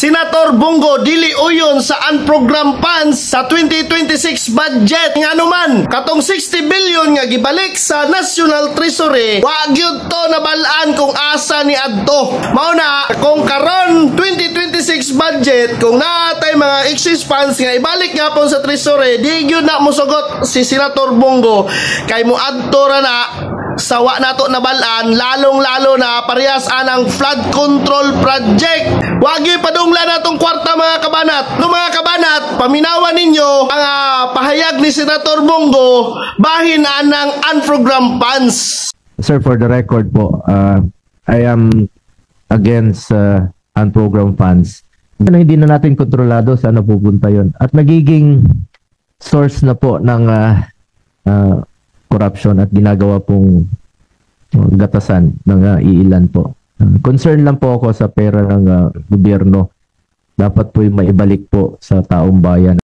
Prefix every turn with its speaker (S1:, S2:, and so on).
S1: Senator Bongo dili uyon sa unprogrammed funds sa 2026 budget. Nga naman, katong 60 billion nga gibalik sa National Treasury, wa gyud to nabalaan kung asa ni adto. Mao na kung karon 2026 budget, kung naatay mga excess funds nga ibalik nga po sa Treasury, di gyud na mosugot si Senator Bongo kay mo adto ra na sawa nato nabalaan, lalong-lalo na parehas anang flood control project. Wagi padunglan natong kwarta mga kabanat. No mga kabanat, paminawan ninyo ang pahayag ni Senator Bongo bahin anang unprogrammed funds.
S2: Sir, for the record po, I am against unprogrammed funds. Hindi na natin kontrolado saan napupunta yon at nagiging source na po ng corruption at ginagawa pong gatasan ng iilan po. Concern lang po ako sa pera ng gobyerno. Dapat po maibalik po sa taong bayan.